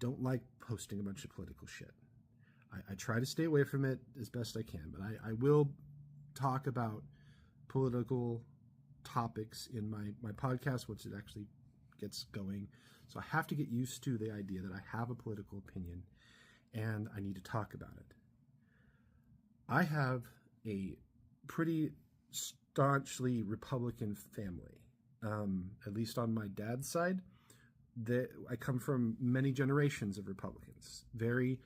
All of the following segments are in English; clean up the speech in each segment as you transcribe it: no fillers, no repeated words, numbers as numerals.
don't like posting a bunch of political shit. I try to stay away from it as best I can, but I will talk about political topics in my podcast once it actually gets going. So I have to get used to the idea that I have a political opinion and I need to talk about it. I have a pretty staunchly Republican family, at least on my dad's side. I come from many generations of Republicans, very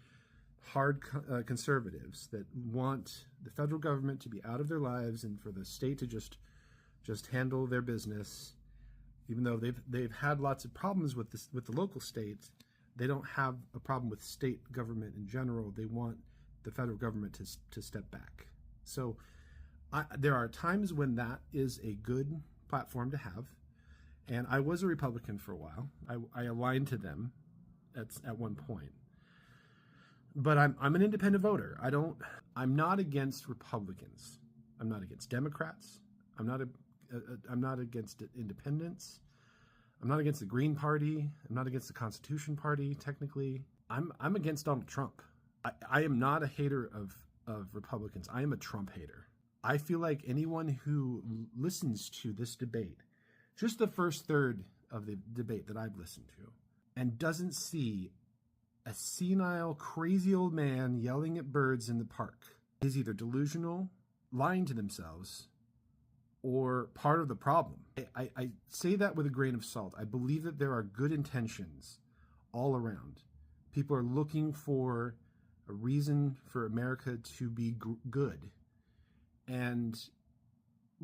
hard conservatives that want the federal government to be out of their lives and for the state to just handle their business. Even though they've had lots of problems with the local state, they don't have a problem with state government in general. They want the federal government to step back. So there are times when that is a good platform to have. And I was a Republican for a while. I aligned to them at one point. But I'm an independent voter. I'm not against Republicans. I'm not against Democrats. I'm not against independents. I'm not against the Green Party. I'm not against the Constitution Party, technically. I'm against Donald Trump. I am not a hater of Republicans. I am a Trump hater. I feel like anyone who listens to this debate, just the first third of the debate that I've listened to, and doesn't see a senile, crazy old man yelling at birds in the park is either delusional, lying to themselves, or part of the problem. I say that with a grain of salt. I believe that there are good intentions all around. People are looking for a reason for America to be good. And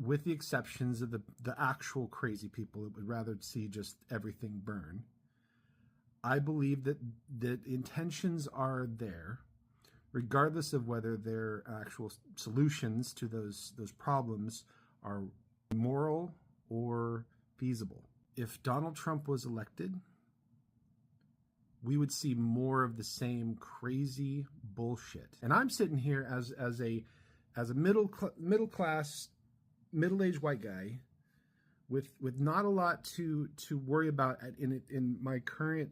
with the exceptions of the actual crazy people that would rather see just everything burn, I believe that intentions are there, regardless of whether their actual solutions to those problems are moral or feasible. If Donald Trump was elected, we would see more of the same crazy bullshit. And I'm sitting here as a middle class, middle-aged white guy with not a lot to worry about in my current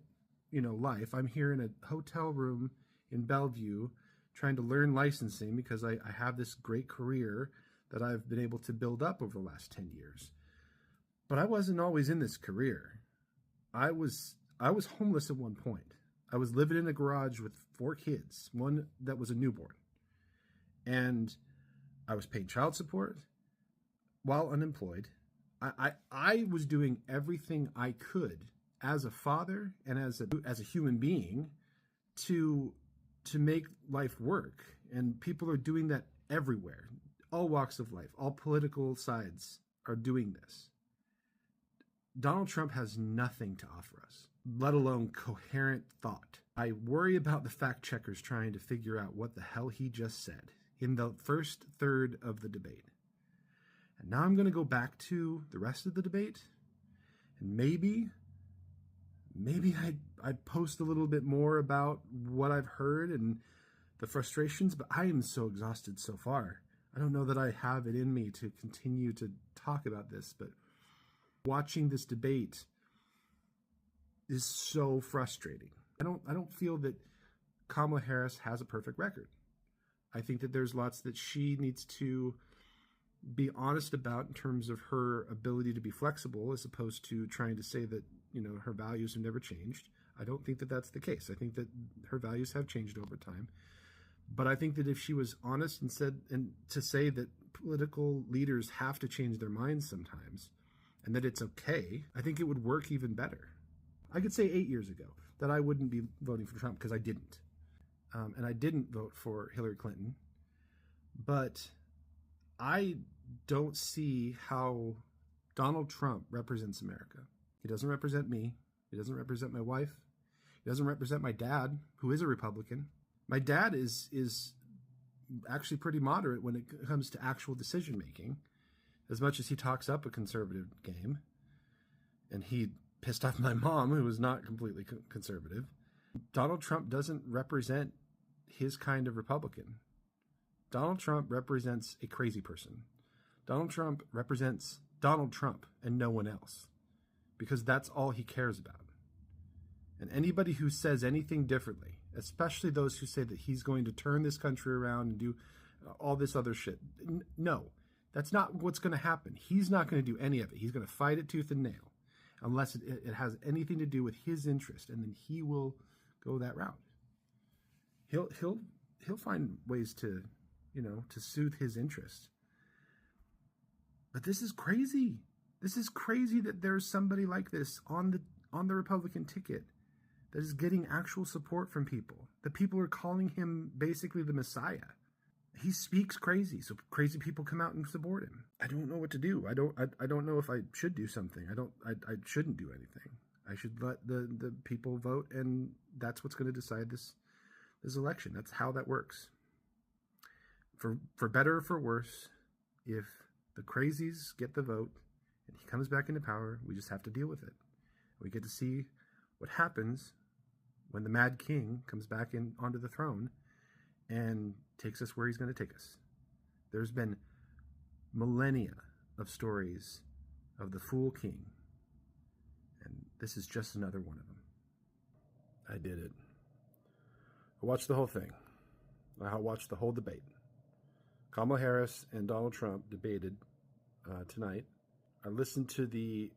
life. I'm here in a hotel room in Bellevue trying to learn licensing because I have this great career that I've been able to build up over the last 10 years. But I wasn't always in this career. I was homeless at one point. I was living in a garage with 4 kids, one that was a newborn. And I was paying child support while unemployed. I was doing everything I could as a father and as a human being to make life work. And people are doing that everywhere. All walks of life, all political sides are doing this. Donald Trump has nothing to offer us, let alone coherent thought. I worry about the fact checkers trying to figure out what the hell he just said in the first third of the debate. And now I'm going to go back to the rest of the debate, and maybe I'd post a little bit more about what I've heard and the frustrations, but I am so exhausted so far. I don't know that I have it in me to continue to talk about this, but watching this debate is so frustrating. I don't feel that Kamala Harris has a perfect record. I think that there's lots that she needs to be honest about in terms of her ability to be flexible, as opposed to trying to say that, her values have never changed. I don't think that that's the case. I think that her values have changed over time. But I think that if she was honest and to say that political leaders have to change their minds sometimes and that it's okay, I think it would work even better. I could say 8 years ago that I wouldn't be voting for Trump because I didn't. And I didn't vote for Hillary Clinton. But I don't see how Donald Trump represents America. He doesn't represent me. He doesn't represent my wife. He doesn't represent my dad, who is a Republican. My dad is actually pretty moderate when it comes to actual decision making, as much as he talks up a conservative game. And he pissed off my mom, who was not completely conservative. Donald Trump doesn't represent his kind of Republican. Donald Trump represents a crazy person. Donald Trump represents Donald Trump and no one else, because that's all he cares about. And anybody who says anything differently, especially those who say that he's going to turn this country around and do all this other shit, no, that's not what's going to happen. He's not going to do any of it. He's going to fight it tooth and nail unless it has anything to do with his interest, and then he will go that route. He'll find ways to, to soothe his interest. But this is crazy. This is crazy that there's somebody like this on the Republican ticket that is getting actual support from people. The people are calling him basically the Messiah. He speaks crazy, so crazy people come out and support him. I don't know what to do. I don't know if I should do something. I shouldn't do anything. I should let the people vote, and that's what's going to decide this election. That's how that works. For better or for worse, if the crazies get the vote and he comes back into power, we just have to deal with it. We get to see what happens when the Mad King comes back onto the throne and takes us where he's going to take us. There's been millennia of stories of the fool king, and this is just another one of them. I did it. I watched the whole thing. I watched the whole debate. Kamala Harris and Donald Trump debated tonight. I listened to the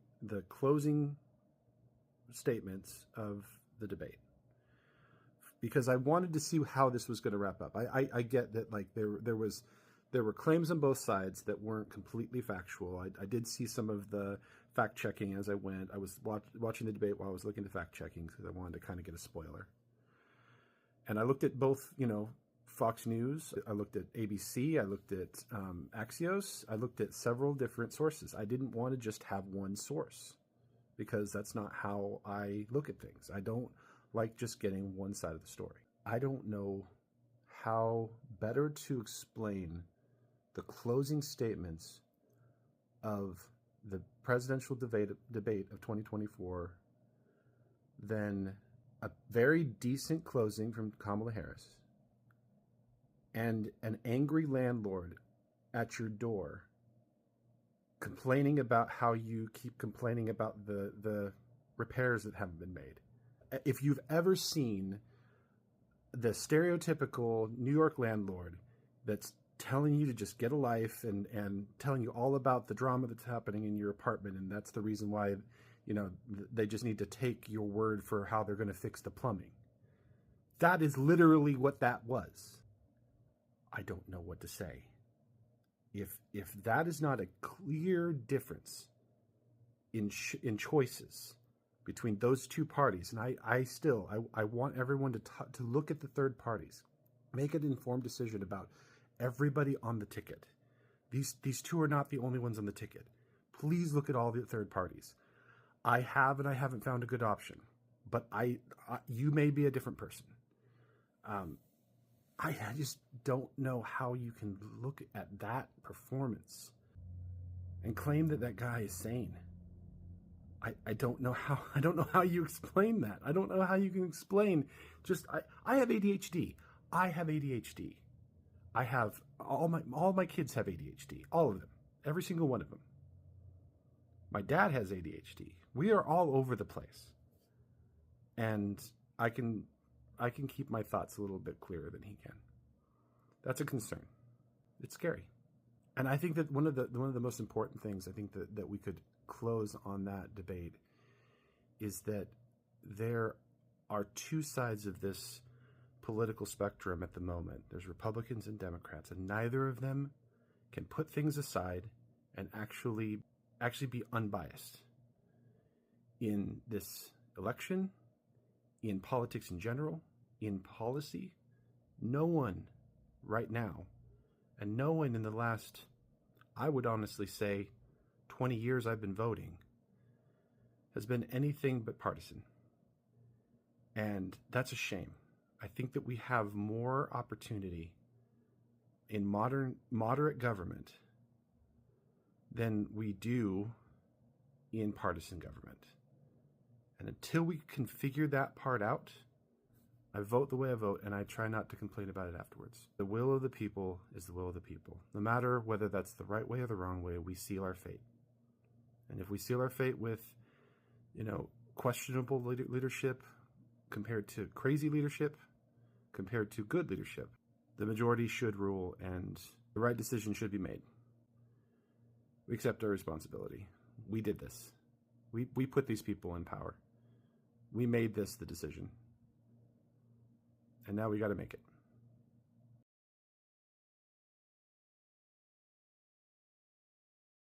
closing statements of the debate because I wanted to see how this was going to wrap up. I get that, like, there were claims on both sides that weren't completely factual. I did see some of the fact checking as I went. I was watching the debate while I was looking at fact checking because I wanted to kind of get a spoiler. And I looked at both, Fox News, I looked at ABC, I looked at Axios, I looked at several different sources. I didn't want to just have one source because that's not how I look at things. I don't like just getting one side of the story. I don't know how better to explain the closing statements of the presidential debate of 2024 than a very decent closing from Kamala Harris and an angry landlord at your door complaining about how you keep complaining about the repairs that haven't been made. If you've ever seen the stereotypical New York landlord that's telling you to just get a life and telling you all about the drama that's happening in your apartment, and that's the reason why, they just need to take your word for how they're going to fix the plumbing. That is literally what that was. I don't know what to say. If that is not a clear difference in choices between those two parties, and I want everyone to look at the third parties, make an informed decision about everybody on the ticket. These two are not the only ones on the ticket. Please look at all the third parties. I haven't found a good option, but you may be a different person. I just don't know how you can look at that performance and claim that guy is sane. I don't know how you explain that. I don't know how you can explain I have ADHD. I have ADHD. I have all my kids have ADHD. All of them. Every single one of them. My dad has ADHD. We are all over the place. And I can keep my thoughts a little bit clearer than he can. That's a concern. It's scary. And I think that one of the most important things I think that we could close on that debate is that there are two sides of this political spectrum at the moment. There's Republicans and Democrats, and neither of them can put things aside and actually be unbiased in this election, in politics in general, in policy. No one right now, and no one in the last, I would honestly say, 20 years I've been voting, has been anything but partisan. And that's a shame. I think that we have more opportunity in moderate government than we do in partisan government. And until we can figure that part out, I vote the way I vote, and I try not to complain about it afterwards. The will of the people is the will of the people. No matter whether that's the right way or the wrong way, we seal our fate. And if we seal our fate with, questionable leadership, compared to crazy leadership, compared to good leadership, the majority should rule and the right decision should be made. We accept our responsibility. We did this. We put these people in power. We made this the decision. And now we got to make it.